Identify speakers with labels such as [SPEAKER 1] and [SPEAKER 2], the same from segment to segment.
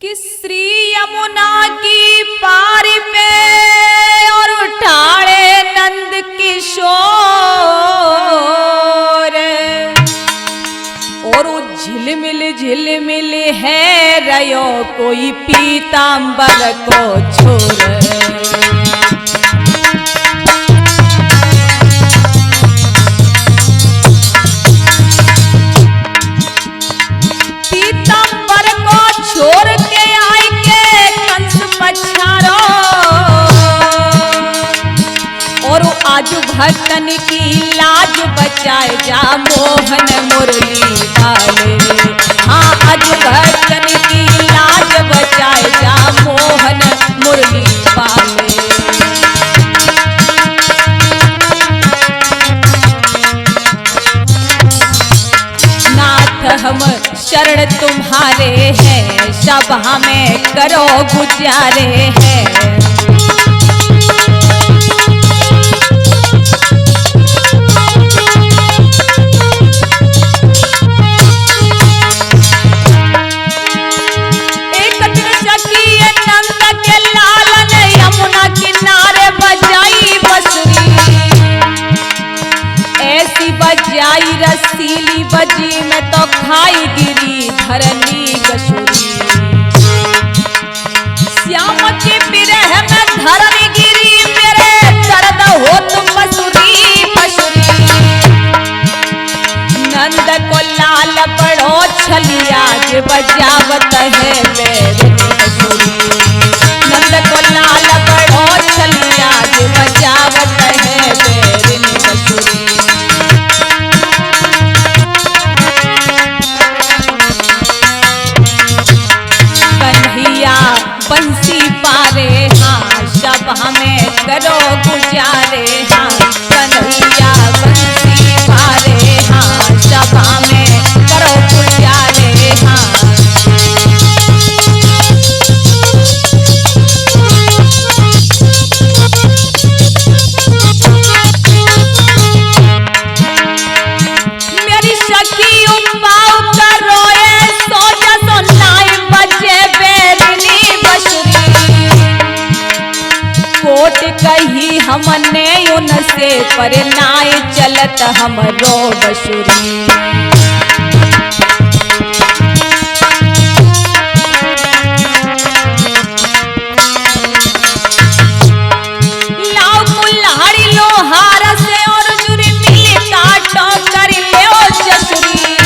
[SPEAKER 1] कि श्री यमुना की पार पे और उठाड़े नंद किशोर और झिलमिल है रयो कोई पीतांबर को छोड़। आजू भक्तन की लाज बचाए जा मोहन मुरली वाले। हाँ आजू भक्तन की लाज बचाए जा मोहन मुरली वाले। नाथ हम शरण तुम्हारे हैं सभा में करो गुजारे हैं। बजाई रसीली बजी में तो खाई गिरी धरनी गसूरी। श्याम की बिरह में धरनी गिरी मेरे दर्द हो तुम बसुरी बसुरी। नंद को लाल बड़ो छलिया जे बजावत है बेरनी बसुरी। नंद को लाल बड़ो छलिया जे बजावत है बेरनी बसुरी। बंसी पारे हाँ सब हमें करो गुजारे हाँ। कन्हैया बंसी पारे हाँ सब हमें करो गुजारे हाँ। मेरी सखी उपाव करोए सो जसो नाई बजे कोट कही हमने उनसे पर नाय चलत हमरो बसुरी। लाओ कुल्हाड़ी लोहार से और जुरी मिली काटो कर ले जसुरी।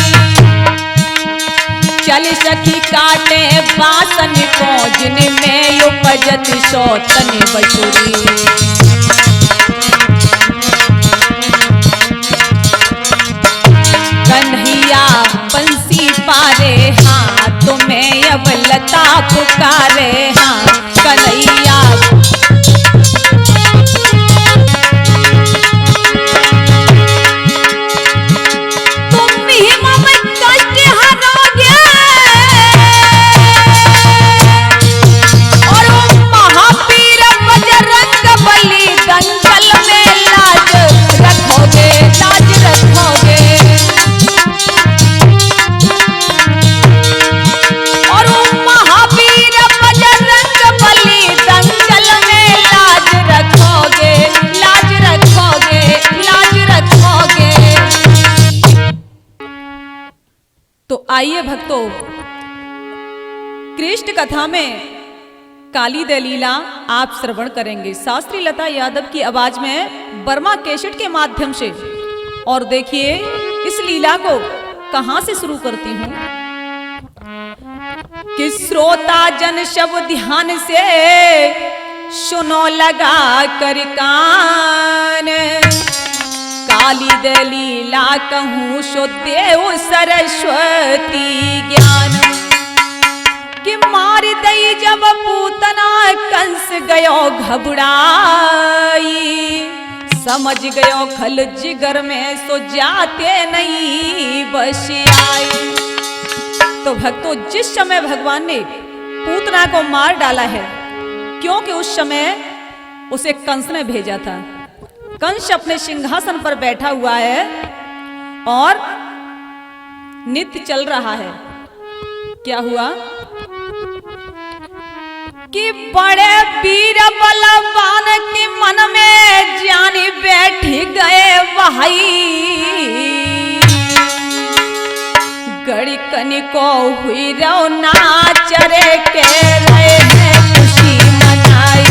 [SPEAKER 1] चल सखी काटे बासन को जिनमें उपजत सौतन बसुरी। कन्हैया बंसी पारे हाँ तुम्हें अब लता पुकारे हाँ। कन्हैया तुम ही मम कष्ट हरोगे आइए भक्तों, कृष्ण कथा में काली दलीला आप श्रवण करेंगे शास्त्री लता यादव की आवाज में बर्मा कैसेट के माध्यम से। और देखिए इस लीला को कहां से शुरू करती हूं कि श्रोता जन सब ध्यान से सुनो लगा कर कान। काली दलीला कहूँ सो देव सरस्वती ज्ञान। कि मार दई जब पूतना कंस गयो घबराई। समझ गयो खल जिगर में सो जाते नहीं बस आई। तो भक्तों जिस समय भगवान ने पूतना को मार डाला है क्योंकि उस समय उसे कंस ने भेजा था। कंस अपने सिंहासन पर बैठा हुआ है और नृत्य चल रहा है। क्या हुआ कि बड़े वीर बलवान के मन में जानी बैठ गए भाई, गड़ी कनी को हुई रो नाचरे के रहे हैं खुशी मनाई।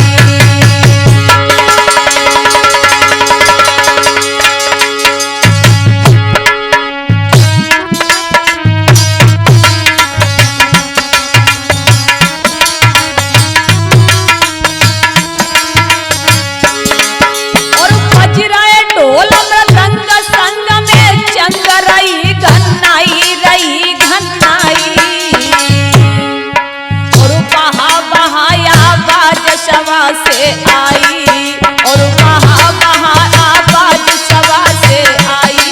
[SPEAKER 1] सवा से आई और वहाँ वहाँ आवाज सवा से आई।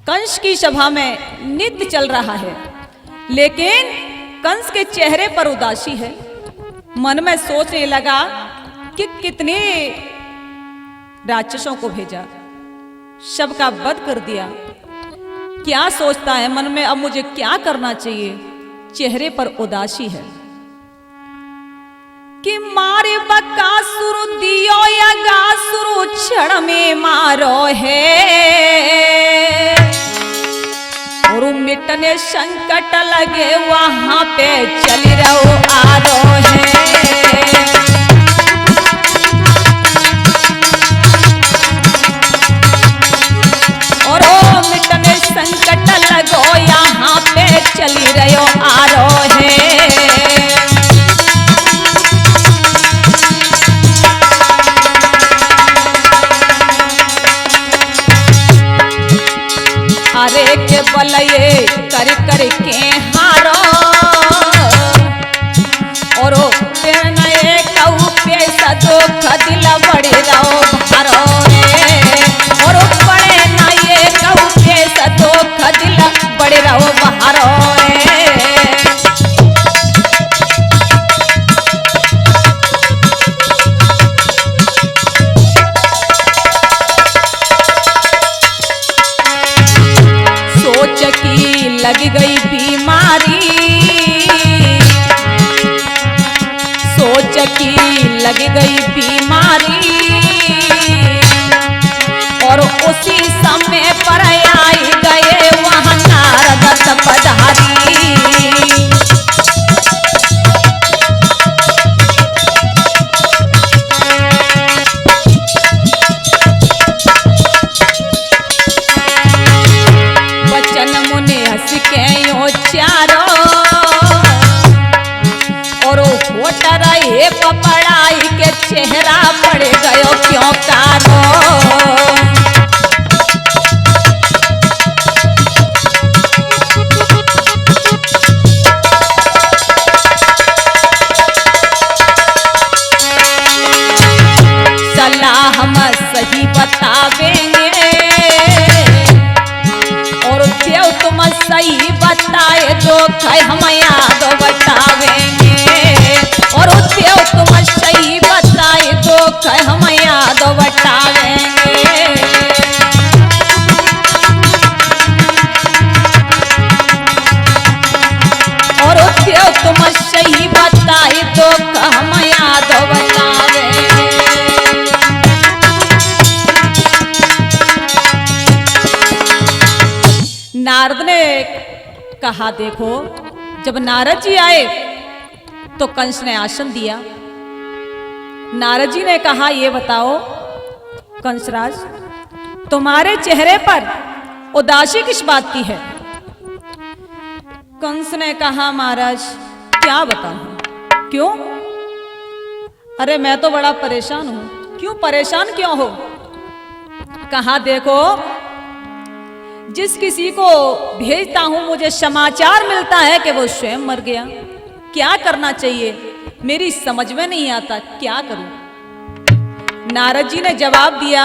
[SPEAKER 1] कंस की सभा में नृत्य चल रहा है, लेकिन कंस के चेहरे पर उदासी है। मन में सोचने लगा कि कितने राक्षसों को भेजा, सबका वध कर दिया, क्या सोचता है मन में, अब मुझे क्या करना चाहिए। चेहरे पर उदासी है कि मारे बकासुर दियो या गासुर क्षण में मारो है, और मिटने संकट लगे वहां पे चली रहो आ रो है। संकट लगो यहाँ पे चली रहो आ रो है। अरे के बलये कर कर के हारो, और नए कहू पे सदो खदिल बड़े रहो भारो है, और बड़े नए कहू पे सदो खदिल बड़े रहो भारो है। सोच की लग गई बीमारी, सोच की लग गई बीमारी, और उसी समय पर आई गए वहां नारद पधारी। बचन मुनि हंस के यो चारो, और होट रहे पपड़ाई के चेहरा पड़ गयो क्यों कारो। हम सही बतावेंगे, और देव तुम सही बताए तो हम याद बतावेंगे, और देव तुम सही बताए तो हम याद बतावेंगे। और देव तुम सही बताए तो हम याद बतावेंगे। नारद ने कहा, देखो जब नारद जी आए तो कंस ने आसन दिया। नारद जी ने कहा, ये बताओ कंसराज, तुम्हारे चेहरे पर उदासी किस बात की है। कंस ने कहा, महाराज क्या बताऊं, क्यों? अरे मैं तो बड़ा परेशान हूं। क्यों परेशान क्यों हो? कहा, देखो जिस किसी को भेजता हूं मुझे समाचार मिलता है कि वो स्वयं मर गया। क्या करना चाहिए, मेरी समझ में नहीं आता, क्या करूं। नारद जी ने जवाब दिया,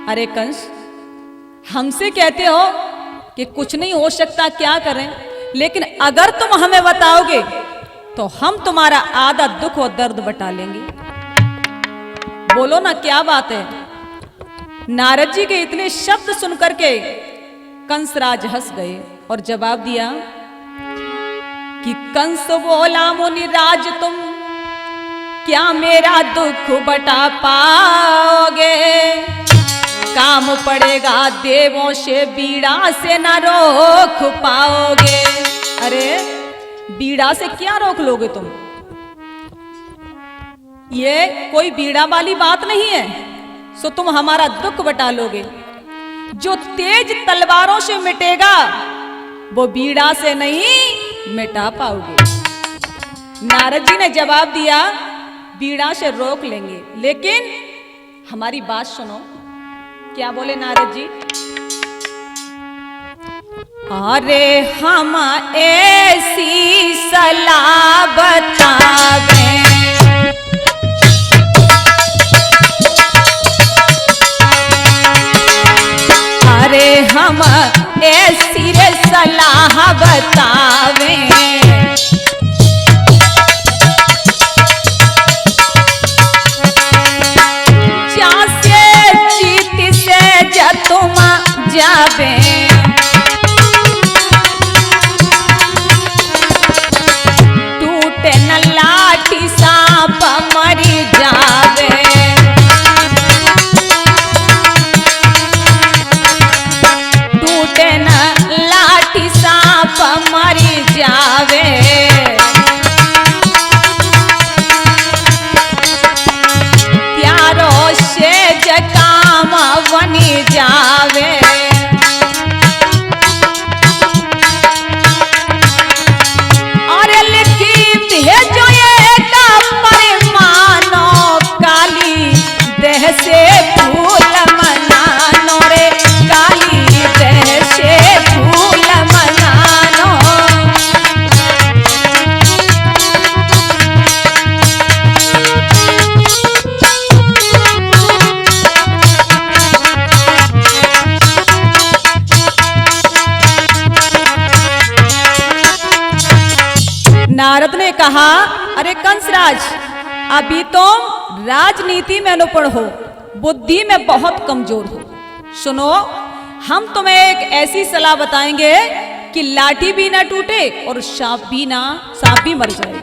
[SPEAKER 1] अरे कंस, हमसे कहते हो कि कुछ नहीं हो सकता, क्या करें, लेकिन अगर तुम हमें बताओगे तो हम तुम्हारा आधा दुख और दर्द बटा लेंगे। बोलो ना क्या बात है। नारद जी के इतने शब्द सुनकर के कंसराज हंस गए और जवाब दिया कि कंस बोला मुनिराज तुम क्या मेरा दुख बटा पाओगे, काम पड़ेगा देवों से बीड़ा से न रोक पाओगे। अरे बीड़ा से क्या रोक लोगे तुम, ये कोई बीड़ा वाली बात नहीं है, सो तुम हमारा दुख बटा लोगे। जो तेज तलवारों से मिटेगा वो बीड़ा से नहीं मिटा पाओगे। नारद जी ने जवाब दिया बीड़ा से रोक लेंगे, लेकिन हमारी बात सुनो। क्या बोले नारद जी? अरे हम ऐसी सलाह बतावे, अरे हम ऐसी रे सलाह बतावे, जासे जीत से तुम जावे, टूटे न लाठी सांप मरी जावे, टूटे न लाठी सांप मरी जावे, प्यारो से काम बनी जावे। अरे लिखी भेजो ये का परिमानो, काली देह से फूल मनानो रे, काली देह से फूल मनानो। नारद ने कहा अरे कंसराज, अभी तुम राजनीति में अनुपण हो, बुद्धि में बहुत कमजोर हो। सुनो, हम तुम्हें एक ऐसी सलाह बताएंगे कि लाठी भी ना टूटे और सांप भी मर जाए।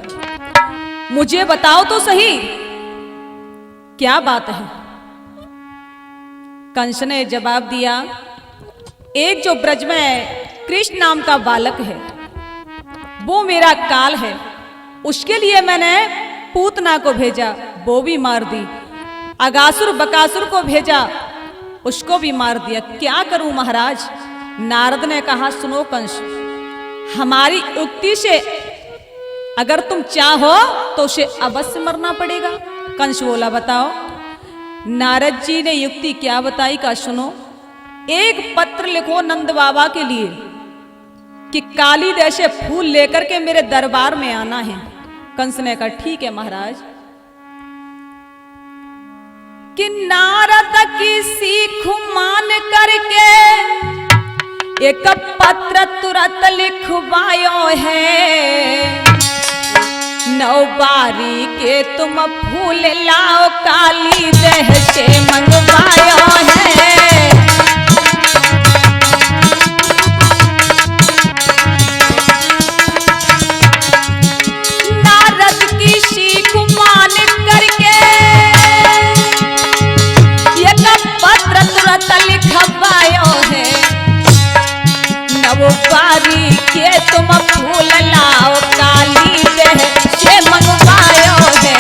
[SPEAKER 1] मुझे बताओ तो सही क्या बात है? कंस ने जवाब दिया एक जो ब्रज में कृष्ण नाम का बालक है वो मेरा काल है, उसके लिए मैंने पूतना को भेजा, वो भी मार दी। अगासुर बकासुर को भेजा, उसको भी मार दिया। क्या करूं महाराज? नारद ने कहा सुनो कंस, हमारी उक्ति से अगर तुम चाहो तो उसे अवश्य मरना पड़ेगा। कंस बोला बताओ। नारद जी ने युक्ति क्या बताई का सुनो। एक पत्र लिखो नंद बाबा के लिए कि काली जैसे फूल लेकर के मेरे दरबार में आना है। कंस ने कहा ठीक है महाराज। कि नारद की सीख मान करके एक पत्र तुरंत लिखवायो है, 9 बारी के तुम फूल लाओ काली देह से मंगवायो है। नारद की सीख मान करके एक पत्र तुरंत लिखवायो है, 9 बारी के तुम फूल लाओ काली देह से मंगवायो है।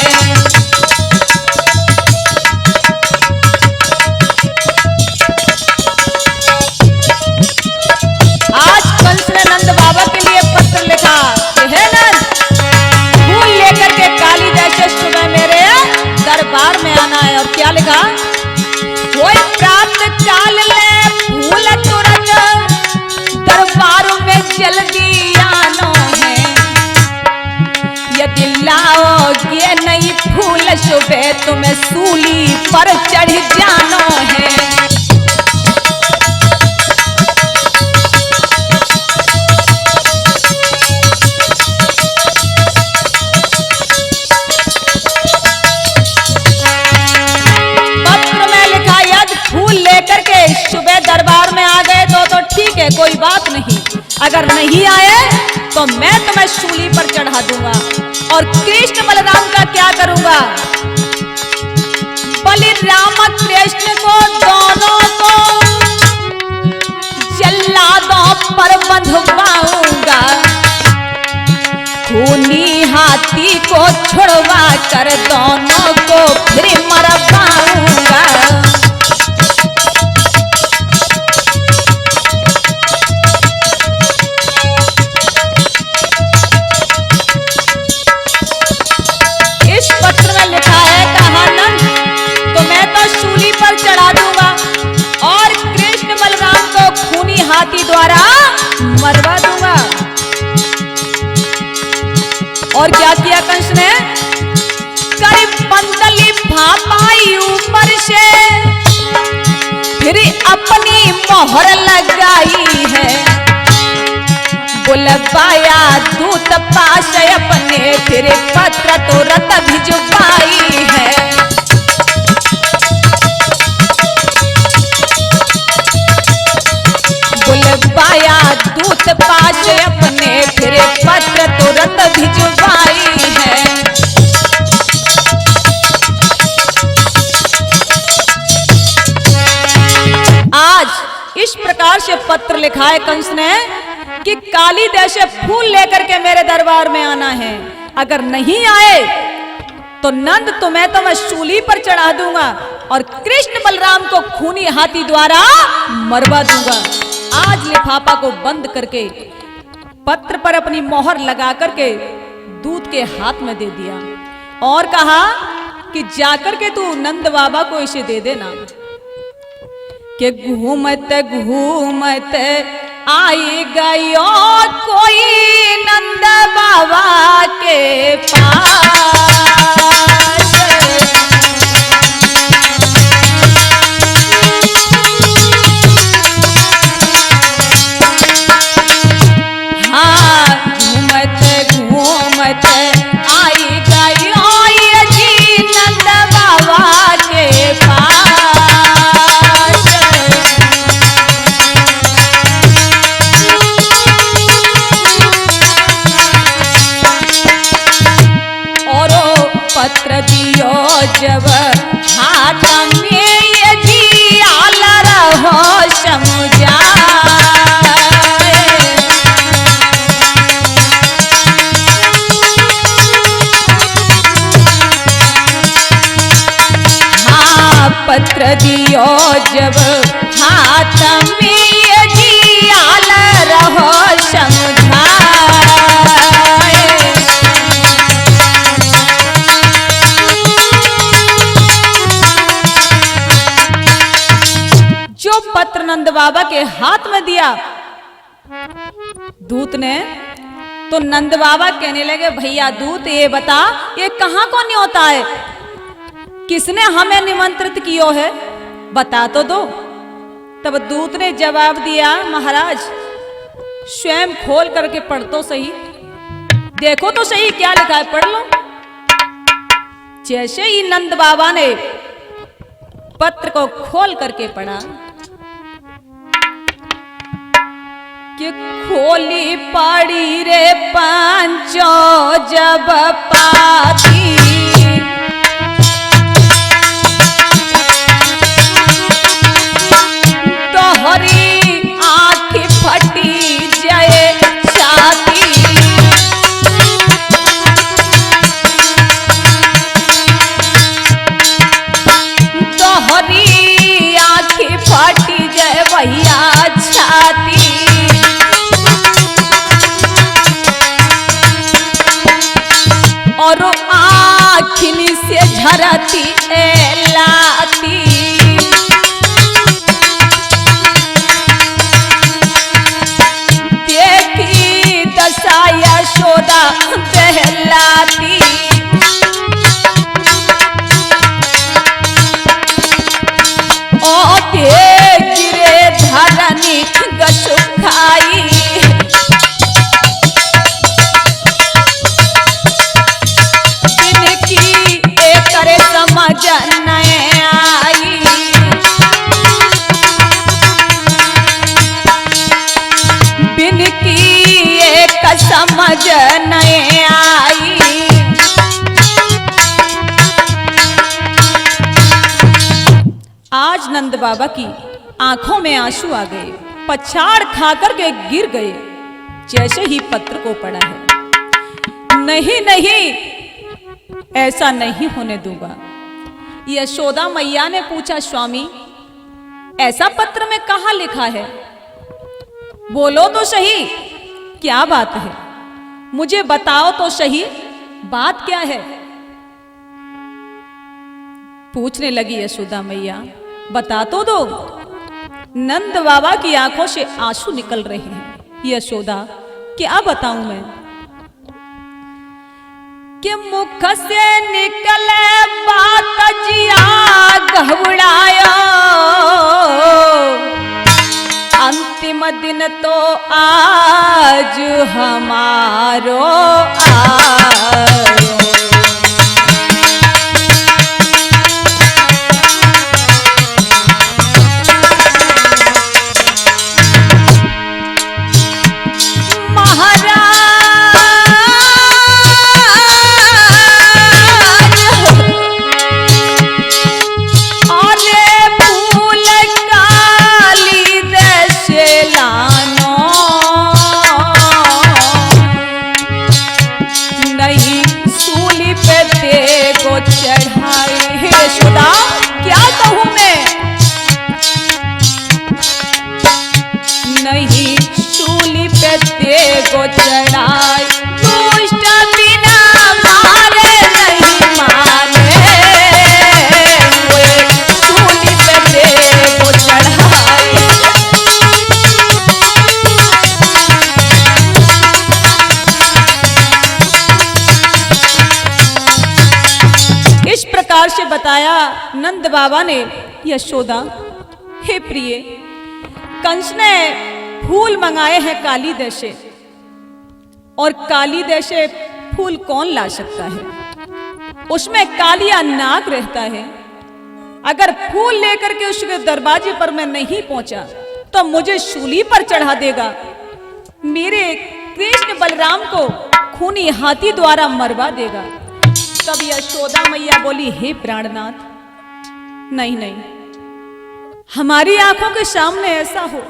[SPEAKER 1] आज कंस ने नंद बाबा के लिए पत्र लिखा है नंद, फूल लेकर के काली जैसे सुबह मेरे दरबार में आना है। और क्या लिखा? कोई प्राप्त काल ले फूल तुरंत दरबार में जल्दी आनो है, यदि लाओगे नहीं फूल सुबह तुम्हें सूली पर चढ़ जानो है। पत्र में लिखा यदि फूल अगर नहीं आए तो मैं तुम्हें शूली पर चढ़ा दूंगा। और कृष्ण बलराम का क्या करूंगा? बलराम कृष्ण को दोनों को जल्लादों पर बंधवाऊंगा, खूनी हाथी को छुड़वा कर दोनों को फिर मरवाऊंगा। इस पत्र में लिखा है कहानंद तो मैं तो शूली पर चढ़ा दूंगा और कृष्ण बलराम को खूनी हाथी द्वारा मरवा दूंगा। और क्या किया कंस ने? करीब पंतली भापाई ऊपर से, फिर अपनी मोहर लगाई है। बुलवाया दूत पास अपने, फिर पत्र तुरंत भिजवाई है। बुलवाया दूत पास अपने, फिर पत्र तुरंत भिजवाई है। आज इस प्रकार से पत्र लिखा है कंस ने कि काली देश से फूल लेकर के मेरे दरबार में आना है। अगर नहीं आए तो नंद तुम्हें तो मैं शूली पर चढ़ा दूंगा और कृष्ण बलराम को खूनी हाथी द्वारा मरवा दूंगा। आज लिफाफा को बंद करके पत्र पर अपनी मोहर लगा करके दूत के हाथ में दे दिया और कहा कि जाकर के तू नंद बाबा को इसे दे देना। कि घूमते घूमते आई गयो कोई नंद बाबा के पास, हाँ घूमते घूमते आई गयो ये जी नंद बाबा के पास। पत्र दियो जब हाथ में ये जी आल रहो समझाए, हाँ पत्र दियो जब हाथ में ये जी आल रहो समझाए। जो पत्र नंद बाबा के हाथ में दिया दूत ने, तो नंद बाबा कहने लगे भैया दूत ये बता ये कहां को न्योता है, किसने हमें निमंत्रित कियो है, बता तो दो। तब दूत ने जवाब दिया महाराज स्वयं खोल करके पढ़ तो सही, देखो तो सही क्या लिखा है, पढ़ लो। जैसे ही नंद बाबा ने पत्र को खोल करके पढ़ा कि खोली पड़ी रे पांचो जब पाती, तोहरी आँख फटी जाए छाती, तोहरी आँख फटी जाए भैया छाती। और आँखिनी समझ नहीं आई। आज नंद बाबा की आंखों में आंसू आ गए, पछाड़ खाकर के गिर गए जैसे ही पत्र को पढ़ा है। नहीं नहीं, ऐसा नहीं होने दूंगा। यशोदा मैया ने पूछा, स्वामी ऐसा पत्र में कहां लिखा है? बोलो तो सही, क्या बात है? मुझे बताओ तो सही, बात क्या है? पूछने लगी यशोदा मैया, बता तो दो। नंद बाबा की आंखों से आंसू निकल रहे हैं। यशोदा, क्या बताऊं मैं? कि मुख से निकले बात जिया घबराया, अंतिम दिन तो आज हमारो आयो। को चढ़ाई दुष्ट बिना मारे नहीं माने, सूली पे दे को चढ़ाई। इस प्रकार से बताया नंद बाबा ने। यशोदा, हे प्रिय, कंस ने फूल मंगाए हैं काली देशे, और काली देशे फूल कौन ला सकता है? उसमें कालिया नाग रहता है। अगर फूल लेकर के उसके दरवाजे पर मैं नहीं पहुंचा तो मुझे शूली पर चढ़ा देगा, मेरे कृष्ण बलराम को खूनी हाथी द्वारा मरवा देगा। तब यशोदा मैया बोली, हे प्राणनाथ, नहीं नहीं, हमारी आंखों के सामने ऐसा हो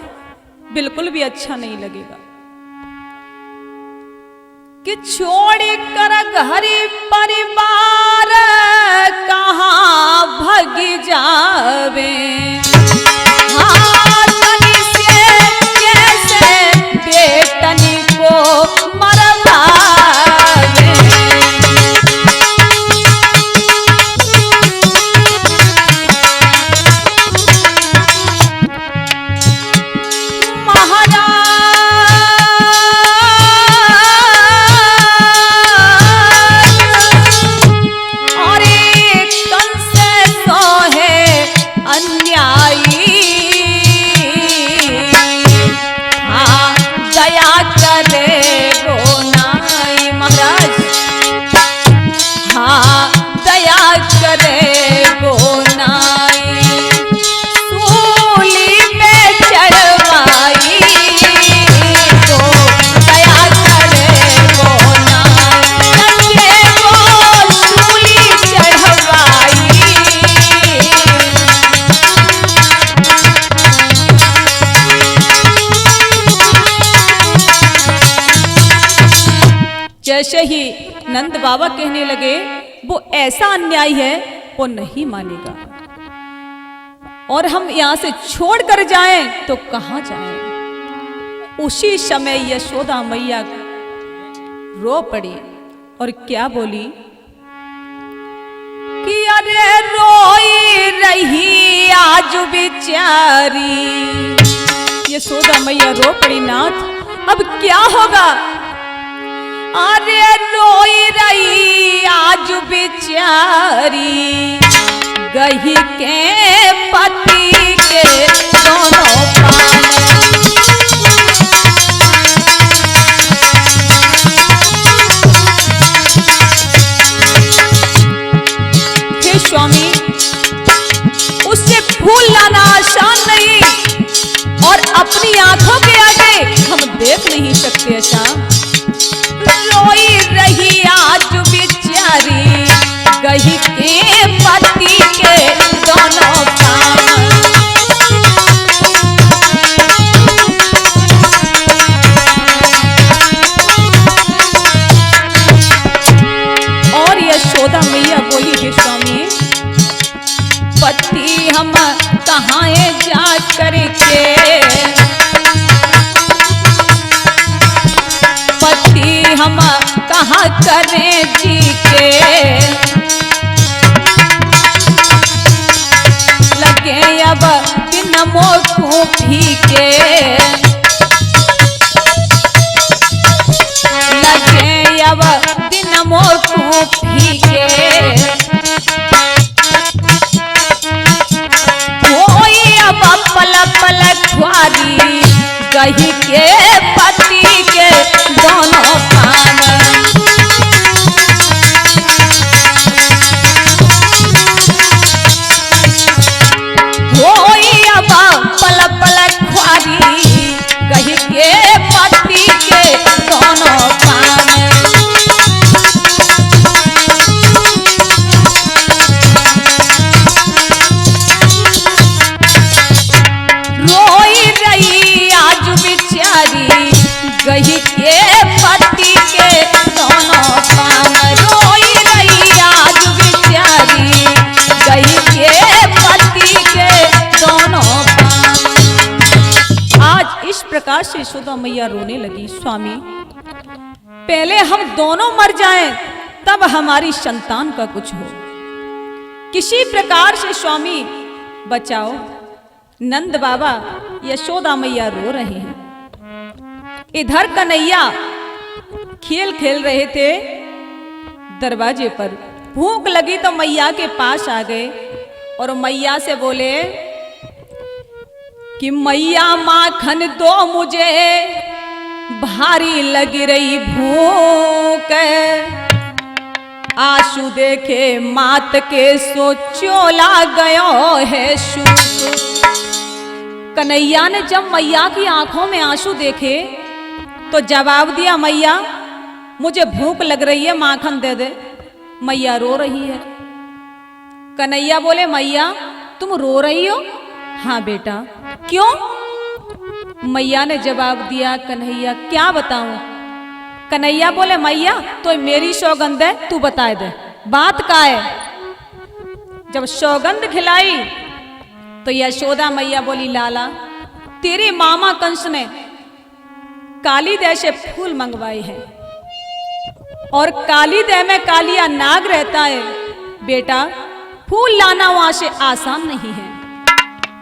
[SPEAKER 1] बिल्कुल भी अच्छा नहीं लगेगा कि छोड़ कर घर परिवार कहाँ भग जावे। हाँ, तनी से कैसे बेटनी को मरवावे। जैसे ही नंद बाबा कहने लगे, वो ऐसा अन्याय है वो नहीं मानेगा, और हम यहां से छोड़ कर जाएं तो कहां जाएं। उसी समय यशोदा मैया रो पड़ी और क्या बोली कि अरे रोई रही आज बेचारी। यशोदा मैया रो पड़ी, नाथ अब क्या होगा? अरे रोई रही आज बेचारी, गही के पति के दोनों प्राण। हे स्वामी, उससे फूल लाना आसान नहीं, और अपनी आंखों के आगे हम देख नहीं सकते ऐसा। कहाँ जा करके, पति हम कहाँ करें जी के, लगे अब दिन मोकू फीके, लगे अब दिन मोकू फीके, कोई अब पल पल ख्वारी कही के पति के दोनों कान, कोई अब पल पल ख्वारी कही के पति के दोनों कान, रोई रही आज बिचारी गही के पति के दोनों काम, रोई रही आज बिचारी गही के पति के दोनों काम। आज इस प्रकार से यशोदा मैया रोने लगी, स्वामी पहले हम दोनों मर जाएं तब हमारी संतान का कुछ हो, किसी प्रकार से स्वामी बचाओ। नंद बाबा यशोदा मैया रो रहे हैं, इधर कन्हैया खेल खेल रहे थे दरवाजे पर, भूख लगी तो मैया के पास आ गए और मैया से बोले कि मैया माखन दो मुझे, भारी लग रही भूख, आंसू देखे मात के सो चोला गयो है सूख। कन्हैया ने जब मैया की आंखों में आंसू देखे तो जवाब दिया, मैया मुझे भूख लग रही है, माखन दे दे। मैया रो रही है। कन्हैया बोले, मैया तुम रो रही हो? हाँ बेटा। क्यों? मैया ने जवाब दिया, कन्हैया क्या बताऊं? कन्हैया बोले, मैया तो मेरी सौगंध है, तू बता दे बात का है। जब सौगंध खिलाई तो यशोदा मैया बोली, लाला तेरे मामा कंस ने कालीदह से फूल मंगवाए हैं और कालीदह में कालिया नाग रहता है, बेटा फूल लाना वहां से आसान नहीं है।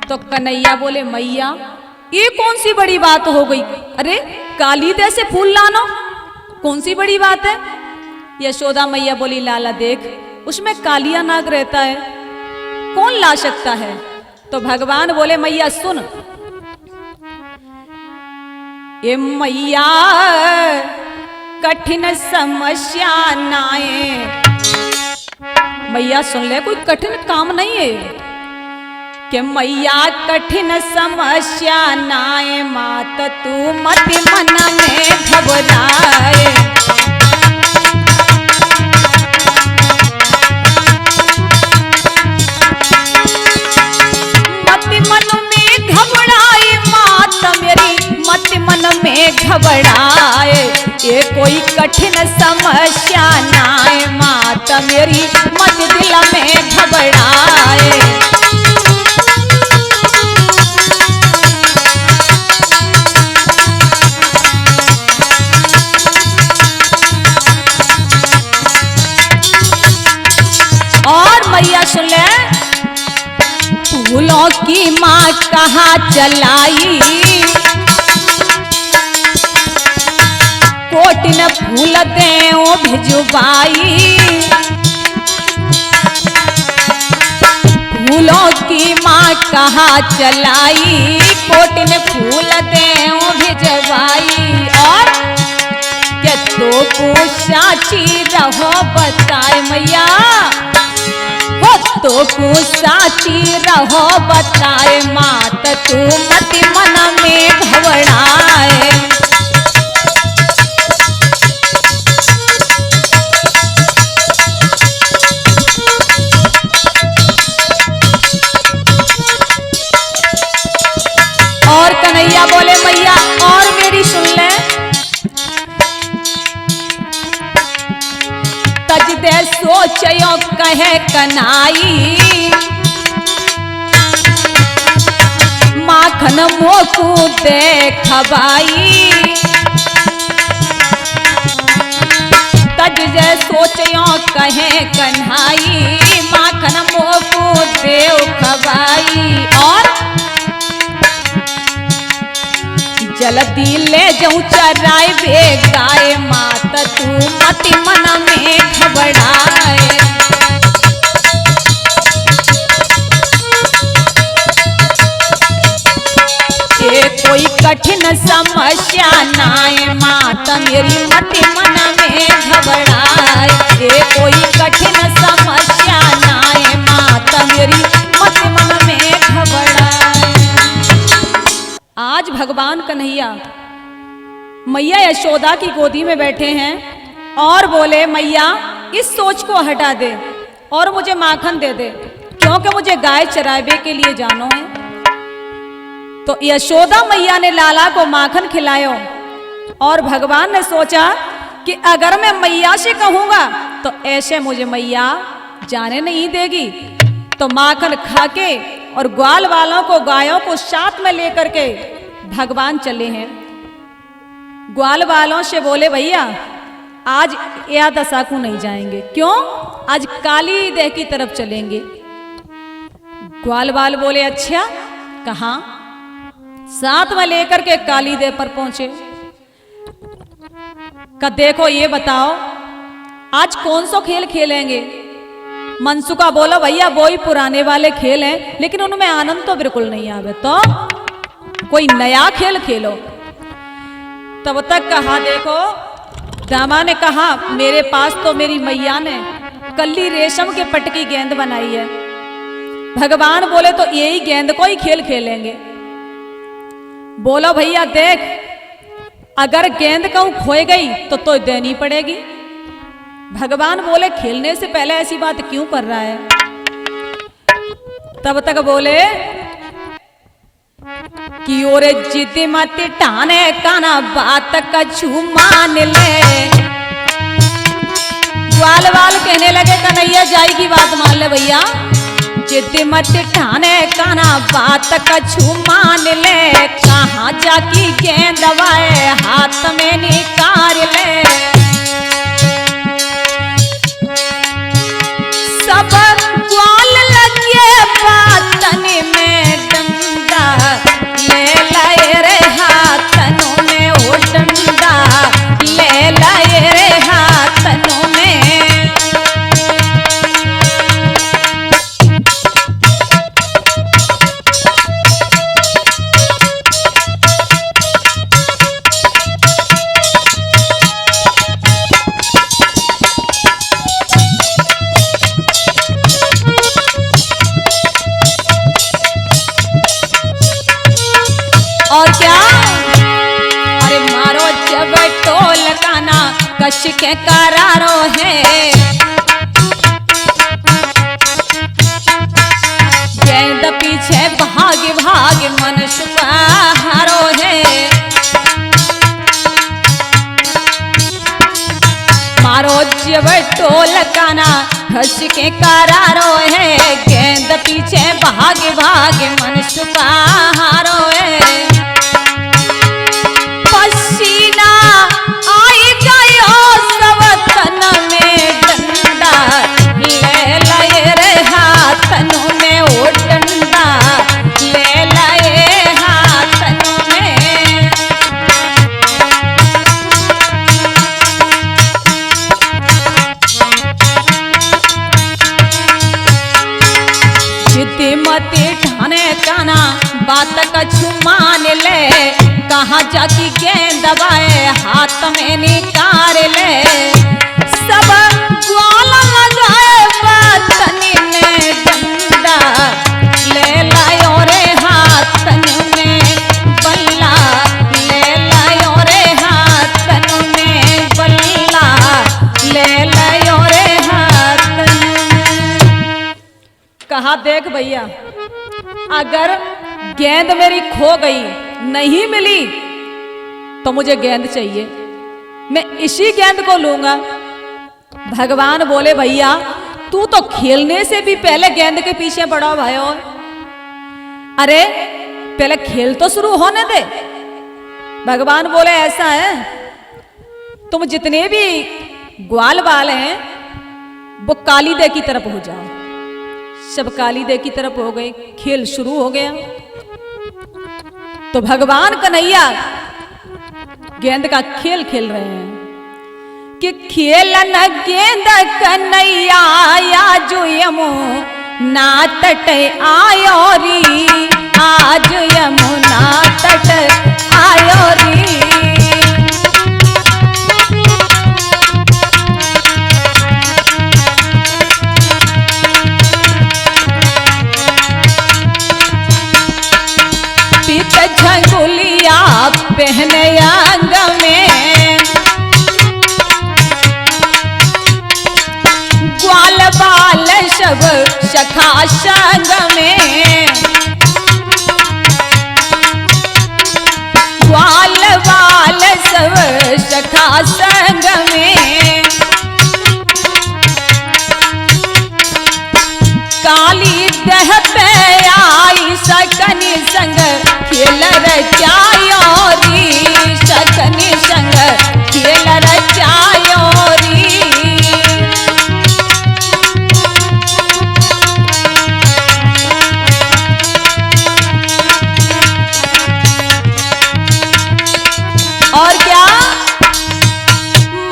[SPEAKER 1] तो कन्हैया बोले, मैया ये कौन सी बड़ी बात हो गई? अरे कालीदह से फूल लाना कौन सी बड़ी बात है? यशोदा मैया बोली, लाला देख उसमें कालिया नाग रहता है, कौन ला सकता है? तो भगवान बोले, मैया सुन, ये मैया कठिन समस्या नाए। मैया सुन ले, कोई कठिन काम नहीं है कि मैया कठिन समस्या नाए, मात तू मत मन में घबराए। मन में घबराए, ये कोई कठिन समस्या नाए, मात मेरी मत दिल में घबराए। और मैया सुन ले, फूलों की माँ कहाँ चलाई, कोटिन फूल दे ओ भिजवाई। फूलों की माँ कहाँ चलाई, कोटिन फूल दे ओ भिजवाई। और क्या तो को साची रहो बताए, मैया हो तो को साची रहो बताए, मात तू मत मन में घबराए। और कन्हैया बोले, मैया और मेरी सुन ले, तज दे सोचयो कहे कनाई, माखन मोकू देखबाई तज जे सोचियो कहे कन्हाई माखन मोकू देव खबाई और जल्दी ले जाऊं चराए बे गाय मात तू मति मन में घबराए ये कोई कठिन समस्या नाय मात मेरी मति मन में घबराए ये कोई कठिन समस्या नाय मात मेरी मति मन में घबराए। आज भगवान कन्हैया मैया यशोदा की गोदी में बैठे हैं और बोले मैया इस सोच को हटा दे और मुझे माखन दे दे क्योंकि मुझे गाय चरावे के लिए जाना है। तो यशोदा मैया ने लाला को माखन खिलायो और भगवान ने सोचा कि अगर मैं मैया से कहूंगा तो ऐसे मुझे मैया जाने नहीं देगी। तो माखन खाके और ग्वाल वालों को गायों को साथ में लेकर के भगवान चले हैं। ग्वाल वालों से बोले भैया आज या दशा को नहीं जाएंगे क्यों आज काली देह की तरफ चलेंगे। ग्वाल वाल बोले अच्छा कहाँ साथ में लेकर के काली देह पर पहुंचे। का देखो ये बताओ आज कौन सा खेल खेलेंगे। मनसुका बोलो भैया वो ही पुराने वाले खेल हैं लेकिन उनमें आनंद तो बिल्कुल नहीं आवे तो कोई नया खेल खेलो। तब तक कहा देखो दामा ने कहा मेरे पास तो मेरी मैया ने कल्ली रेशम के पट की गेंद बनाई है। भगवान बोले तो यही गेंद को ही खेल खेलेंगे। बोलो भैया देख अगर गेंद कहूं खोए गई तो देनी पड़ेगी। भगवान बोले खेलने से पहले ऐसी बात क्यों कर रहा है। तब तक बोले कि ओरे जिद मत ठाने काना बात कछु मान ले। ग्वाल वाल कहने लगे कन्हैया जाएगी बात मान ले भैया जिद मत ठाने काना बात कछु मान ले। कहाँ जाकी गेंद वाए हाथ में निकाल ले। सब ग्वाल लगे बातन में डंडा ले लाए रे हाथनों में ओ डंडा ले लाए रे हाथनों में। और क्या अरे मारो जब टोल काना कश के करारो है। गेंद पीछे भाग भाग मनुष्य हारो है। मारो जब टोल काना कश के करारो है। गेंद पीछे भाग भाग मनुष्य हारो है। पसीना आई गयो सब तन में डंडा ले लाए रे हाथनों में ओ डंडा ले लाए हाथनों में। जिद मत ठाने काना बात कछु मान ले। कहाँ जाकी गेंद दबाए हाथ में निकाल ले। सब ग्वाल लगाए बातन में डंडा ले लायो रे हाथन में बल्ला ले लायो रे हाथन में बल्ला ले लायो रे हाथन में। कहा देख भैया अगर गेंद मेरी खो गई नहीं मिली तो मुझे गेंद चाहिए मैं इसी गेंद को लूंगा। भगवान बोले भैया तू तो खेलने से भी पहले गेंद के पीछे पड़ा भाई। अरे पहले खेल तो शुरू होने दे। भगवान बोले ऐसा है, तुम जितने भी ग्वाल बाल हैं वो काली देव की तरफ हो जाओ। सब काली देव की तरफ हो गए, खेल शुरू हो गया। तो भगवान कन्हैया गेंद का खेल खेल रहे हैं कि खेलन गेंद कन्हैया जो यमुना तट आयो री, आज यमुना तट आयो री। पीत झंगुलिया पहने अंग में, ग्वाल बाल सब सखा संग में, ग्वाल बाल सब सखा संग में। काली दह पे आई सकनी संग खेल रचायो री, सकनी संग खेल रचायो री। और क्या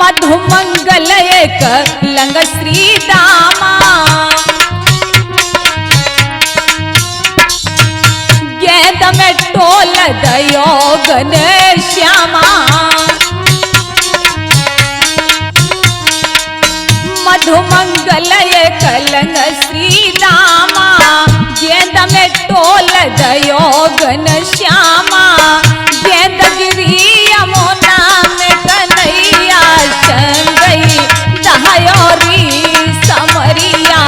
[SPEAKER 1] मधुमंगल एक लंग श्री दामा, गेंद में टोल दयो गण श्यामा। मधुमंगल एक लंग श्री दामा, गेंद में टोल दयो गण श्यामा। गेंद गिरी यमुना में कन्हैया संगई धायो री, समरिया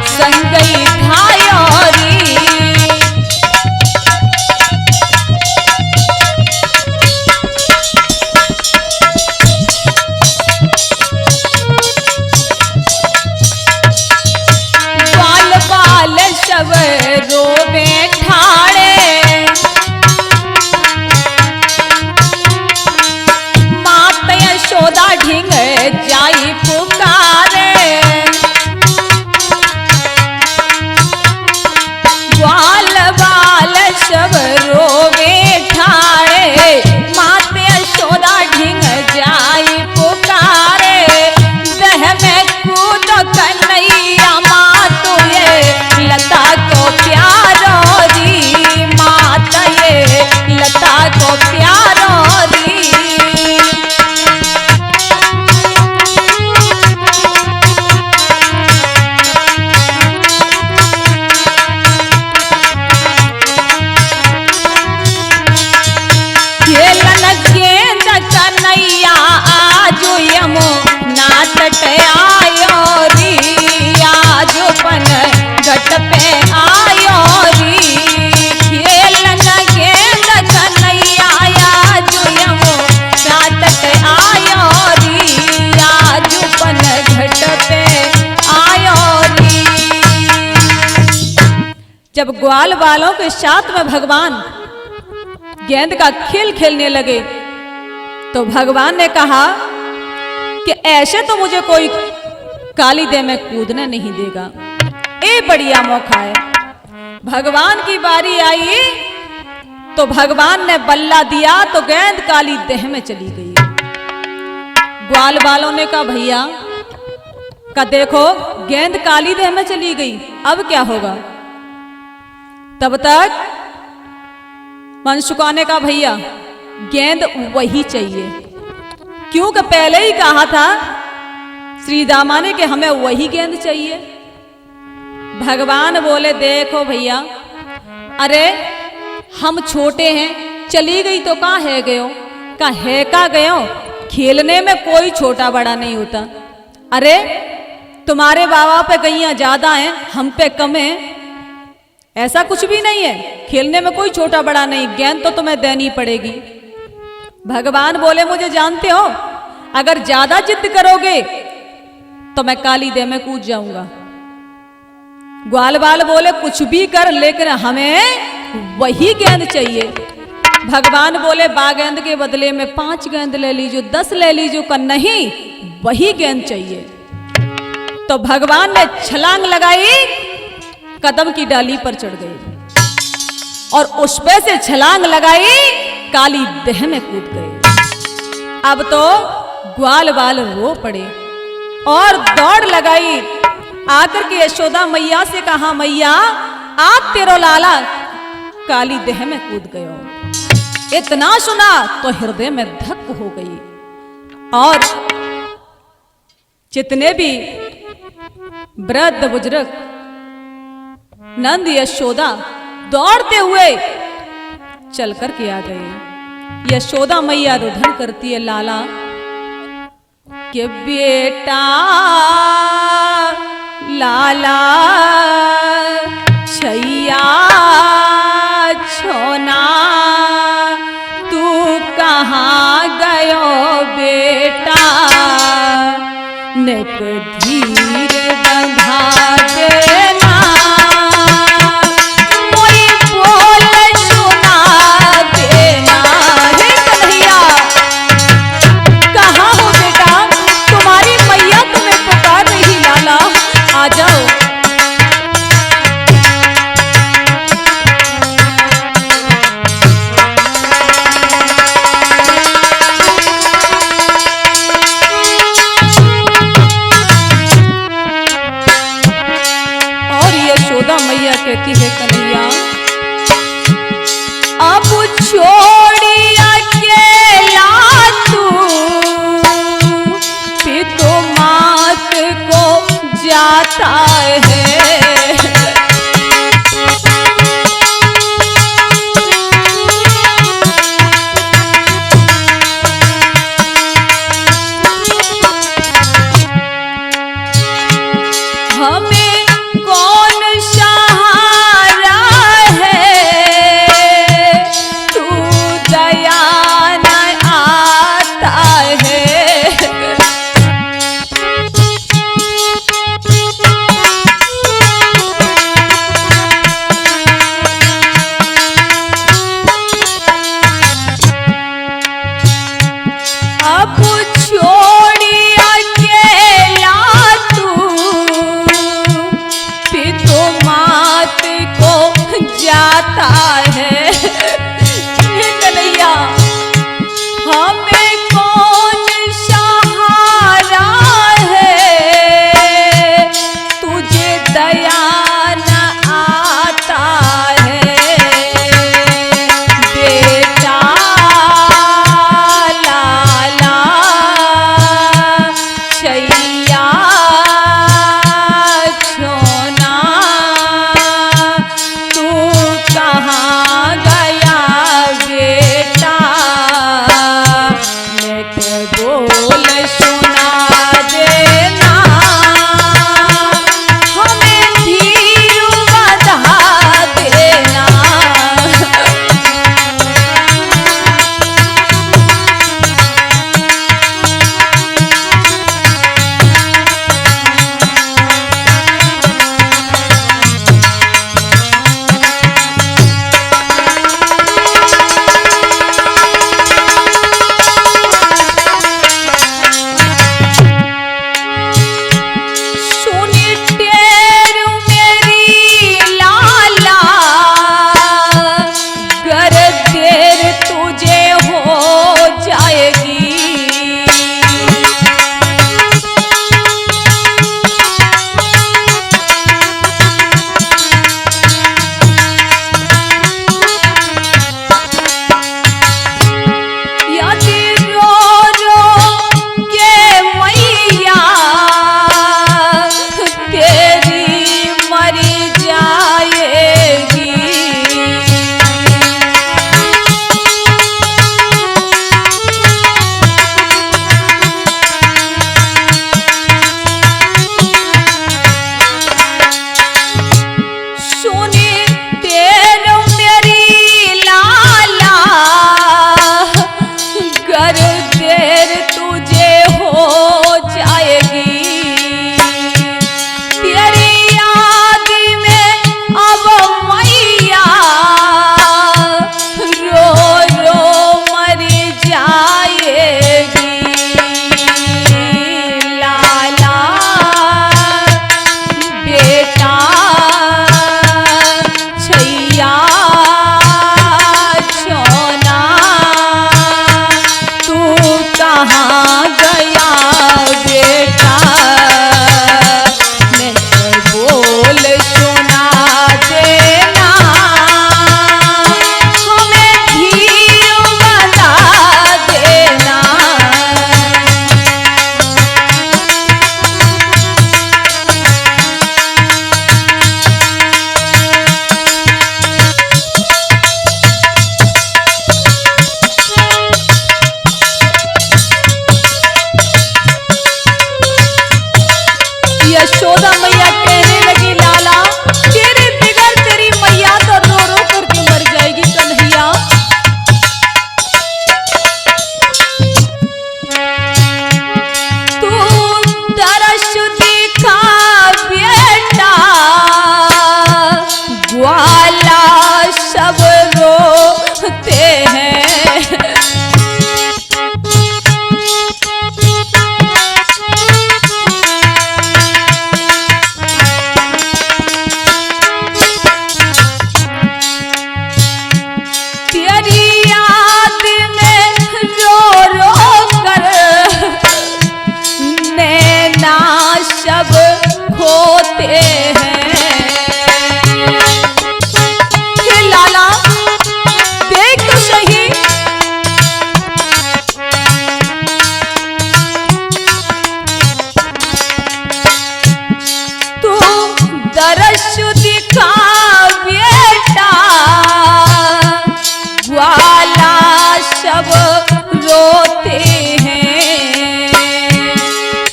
[SPEAKER 1] संगई धायो री। ग्वाल बाल सब रोवे ठाड़े, मात यशोदा ढिंग जाई पुकारे। ग्वाल बाल सब रोवे ठाड़े, मात यशोदा ढिंग जाई पुकारे। दह में कूद कन्हैया मात ये लता को प्यारो री, मात ये लता को प्यारो री। खेलन गेंद कन्हैया आजो यमुना तट आयो री, आजो पन घट पे आयो री। खेलन गेंद कन्हैया आजो यमुना तट आयो री, आजो पन घट पे आयो री। जब ग्वाल बालों के साथ में भगवान गेंद का खेल खेलने लगे तो भगवान ने कहा कि ऐसे तो मुझे कोई काली देव में कूदने नहीं देगा। ये बढ़िया मौका है। भगवान की बारी आई तो भगवान ने बल्ला दिया तो गेंद काली देह में चली गई। ग्वाल वालों ने कहा भैया का देखो गेंद काली देह में चली गई, अब क्या होगा। तब तक मनसुका ने कहा भैया गेंद वही चाहिए, क्योंकि पहले ही कहा था श्री दामा ने कि हमें वही गेंद चाहिए। भगवान बोले देखो भैया, अरे हम छोटे हैं, चली गई तो कहाँ है गयो, का है का गयो, खेलने में कोई छोटा बड़ा नहीं होता। अरे तुम्हारे बाबा पे गैया ज्यादा हैं, हम पे कम है, ऐसा कुछ भी नहीं है। खेलने में कोई छोटा बड़ा नहीं, गेंद तो तुम्हें देनी पड़ेगी। भगवान बोले मुझे जानते हो, अगर ज्यादा जिद करोगे तो मैं काली देह में कूद जाऊंगा। ग्वाल बाल बोले कुछ भी कर लेकिन हमें वही गेंद चाहिए। भगवान बोले बा गेंद के बदले में 5 गेंद ले लीजिए, 10 ले लीजिए, का नहीं वही गेंद चाहिए। तो भगवान ने छलांग लगाई, कदम की डाली पर चढ़ गई और उस पे से छलांग लगाई, काली देह में कूद गए। अब तो ग्वाल बाल रो पड़े और दौड़ लगाई, आकर के यशोदा मैया से कहा मैया आप तेरो लाला काली देह में कूद गयो। इतना सुना तो हृदय में धक हो गई और जितने भी वृद्ध बुजुर्ग नंद यशोदा दौड़ते हुए चल कर के आ गए। यशोदा मैया रुदन करती है लाला के बेटा लाला छैया छोना तू कहाँ गयो बेटा, नेक धीर बंधा देना कोई बोल सुना देना। हे कन्हैया कहाँ हो बेटा, तुम्हारी मैया तुम्हें पुकार रही, लाला आ जाओ। और यशोदा मैया कहती है कन्हैया अब छोड़ी अकेला तू पितो मात को जाता है। हमें कौन सहारा है, तू दया न आता है। अब छोड़ी अकेला तू पितो मात को जाता है। हे कन्हैया हमें कौन सहारा है, तुझे दया न आता है बेटा लाला छैया छोना तू कहाँ गया बेटा, खोते हैं। हे लाला देख तो सही, तू दरस दिखा बेटा, ग्वाला सब रोते हैं।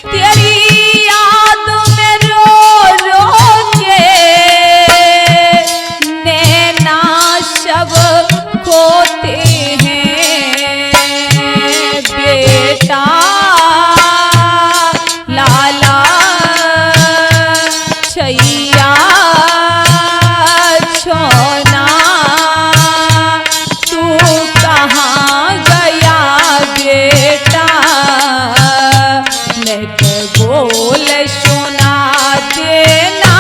[SPEAKER 1] तेरी याद में रो रो के नैना सब खोते हैं। बेटा लाला छैया छोना, तू कहाँ गया बेटा, नेक बोल सुना देना,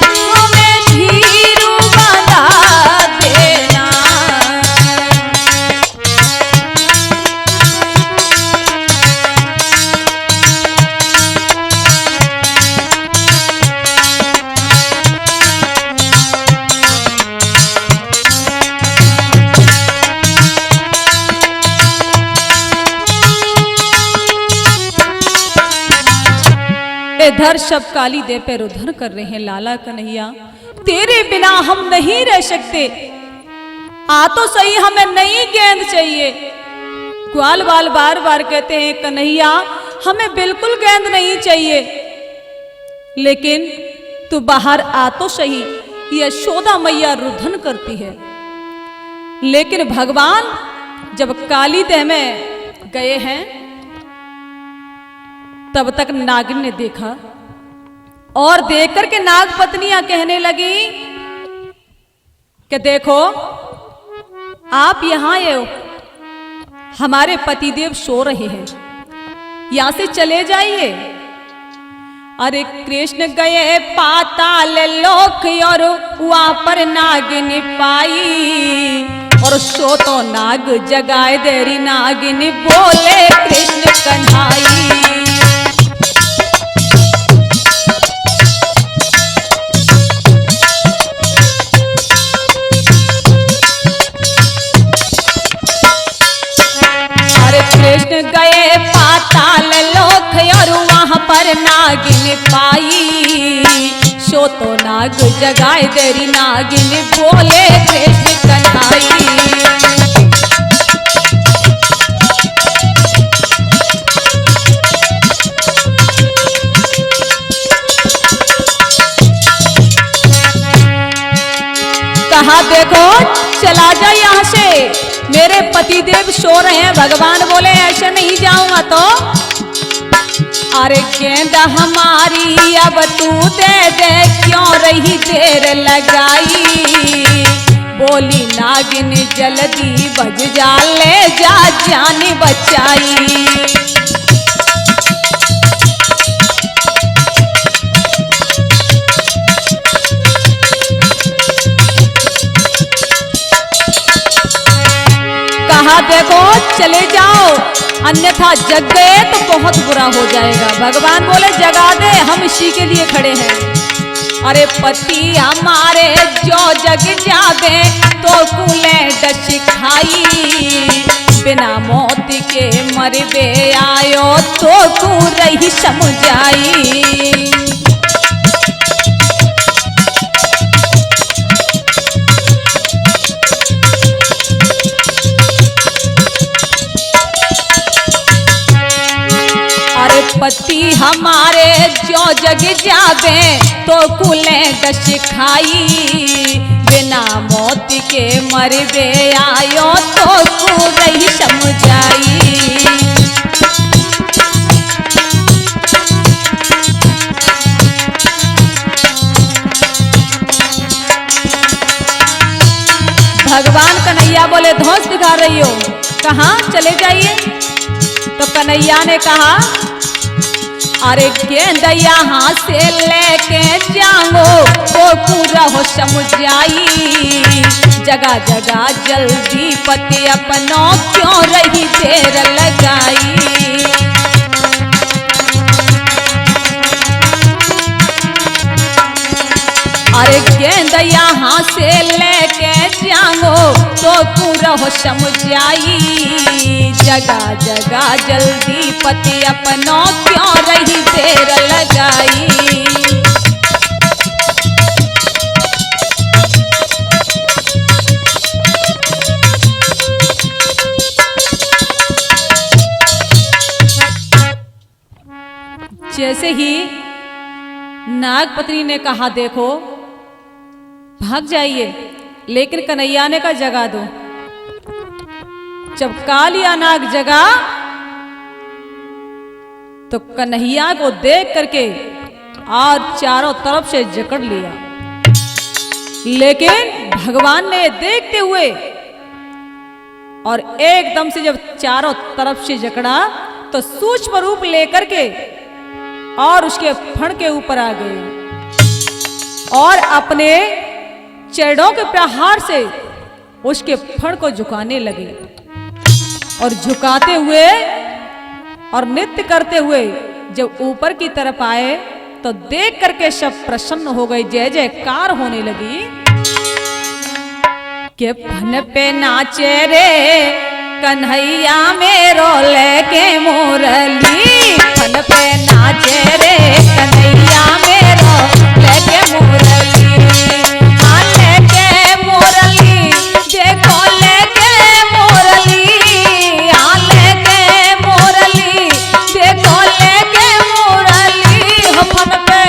[SPEAKER 1] हमें धीरू बना देना। इधर सब काली दे पे रुधन कर रहे हैं। लाला कन्हैया तेरे बिना हम नहीं रह सकते, आ तो सही हमें नई गेंद चाहिए। ग्वाल बाल बार बार कहते हैं कन्हैया हमें बिल्कुल गेंद नहीं चाहिए, लेकिन तू बाहर आ तो सही। यशोदा मैया रुधन करती है, लेकिन भगवान जब काली देह में गए हैं तब तक नागिन ने देखा, और देख करके नाग पत्नियां कहने लगी कि देखो आप यहां आए हो, हमारे पतिदेव सो रहे हैं, यहां से चले जाइए। अरे कृष्ण गए पाताल लोक और वहां पर नागिन पाई, और सो तो नाग जगाए देरी नागिन बोले कृष्ण कन्हाई। कृष्ण गए पाताल लोक और वहां पर नागिन पाई, सो तो नाग जगाए देरी नागिन बोले कृष्ण कन्हाई। कहा देखो चला जा यहाँ से, मेरे पतिदेव सो रहे हैं। भगवान बोले ऐसे नहीं जाऊंगा तो। अरे गेंद हमारी अब तू दे दे, क्यों रही देर लगाई। बोली नागिन जल्दी बज जा, ले जा जान बचाई। कहा देखो चले जाओ, अन्यथा जग गए तो बहुत बुरा हो जाएगा। भगवान बोले जगा दे, हम इसी के लिए खड़े हैं। अरे पति हमारे जो जग जावे तो कुले डच खाई, बिना मौत के मरबे आयो तो तू रही समझाई। पति हमारे जो जग जावे तो कुले दश खाई, बिना मौत के मरबे आयो तो तू रही समझाई। भगवान कन्हैया बोले धौंस दिखा रही हो, कहाँ चले जाइए। तो कन्हैया ने कहा अरे गेंद यहाँ से लेके जाओ वो पूरा हो समझाई। जगह जगह जल्दी पति अपनों क्यों रही देर लगाई। अरे गेंद यहाँ से लेके जाओ तो पूरा हो समझाई, जगह जगह जल्दी पति अपनों क्यों रही देर लगाई। जैसे ही नागपत्नी ने कहा देखो भाग जाइए, लेकिन कन्हैया ने कहा जगा दो। जब कालिया नाग जगा तो कन्हैया को देख करके और चारों तरफ से जकड़ लिया, लेकिन भगवान ने देखते हुए और एकदम से जब चारों तरफ से जकड़ा तो सूक्ष्म रूप लेकर के और उसके फण के ऊपर आ गए और अपने चरणों के प्रहार से उसके फण को झुकाने लगे और झुकाते हुए और नृत्य करते हुए जब ऊपर की तरफ आए तो देख करके सब प्रसन्न हो गए, जय जयकार होने लगी। के फन पे नाचे रे कन्हैया मेरो लेके मोरली, फन पे नाचे रे कन्हैया मेरो लेके मोरली, हाँ लेके मोरली, देखो लेके मोरली, हाँ लेके मोरली, देखो लेके मोरली, हो फन पे,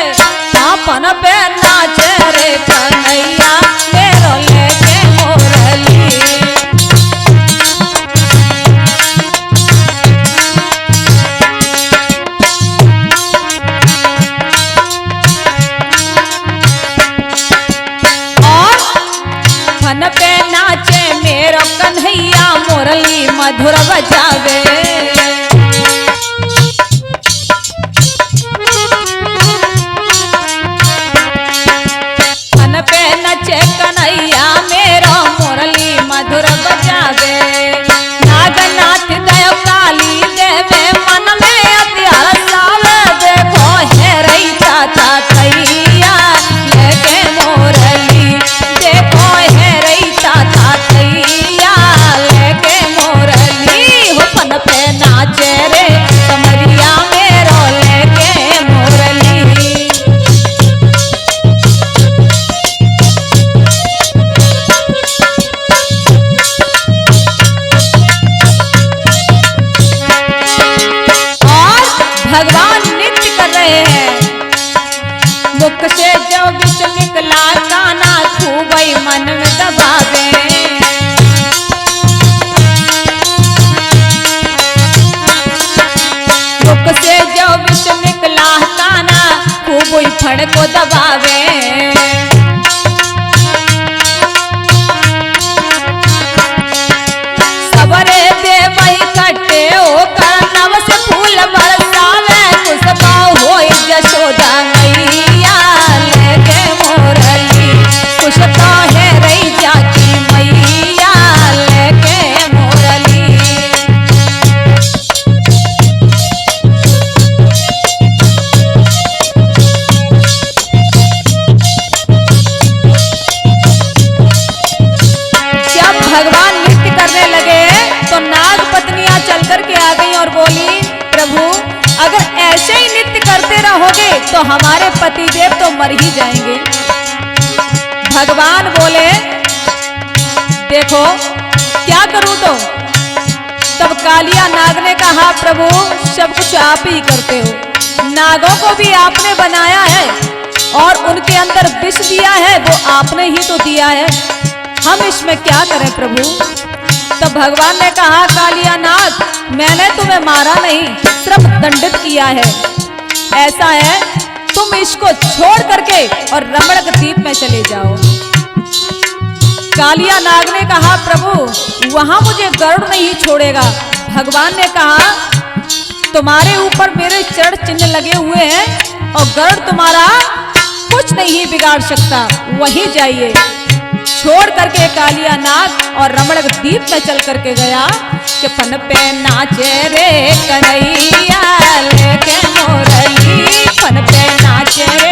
[SPEAKER 1] हाँ फन पे नाचे रे कन्हैया मेरो लेके मोरली। फन पे नाचे मेरो कन्हैया मोरली मधुर बजावे, फन पे नाचे कन्हैया मेरो मोरली मधुर बजावे। नागनाथ दय काली देवे मन में अति हरसावे, देखो है रही चाचा कैया लेके मोरली, देखो है रही चाचा कैया लेके मोरली, हो फन पे नाचे रे कमरिया मेरो लेके मोरली। और भगवान नृत्य कर रहे हैं, मुख से जो विष निकला गाना खूब ही मन में दबावे, मुख से जो विष निकला गाना खूब ही फड़ को दबावे। सबरे देवई कट्टे होकर नव से फूल बरसावे, खुशबा होई जशोदा मैया लेके मोरली, खुशबा है रही जाती मैया लेके मोरली। जब भगवान नृत्य करने लगे तो नाग पत्नियां चल करके आ गई और बोली प्रभु अगर ऐसे ही नृत्य करते रहोगे तो हमारे पतिदेव तो मर ही जाएंगे। भगवान बोले देखो क्या करूं तो। तब कालिया नाग ने कहा प्रभु सब कुछ आप ही करते हो, नागों को भी आपने बनाया है और उनके अंदर विष दिया है वो आपने ही तो दिया है, हम इसमें क्या करें प्रभु। तो भगवान ने कहा कालिया नाग मैंने तुम्हें मारा नहीं सिर्फ दंडित किया है, ऐसा है तुम इसको छोड़ करके और रमणक द्वीप में चले जाओ। कालिया नाग ने कहा प्रभु वहां मुझे गरुड़ नहीं छोड़ेगा। भगवान ने कहा तुम्हारे ऊपर मेरे चरण चिन्ह लगे हुए हैं और गरुड़ तुम्हारा कुछ नहीं बिगाड़ सकता, वहीं जाइए। छोड़ करके कालिया नाग और रमणक द्वीप में चल करके गया कि फन पे नाचे रे कन्हैया लेके मोरली, फन पे नाचे रे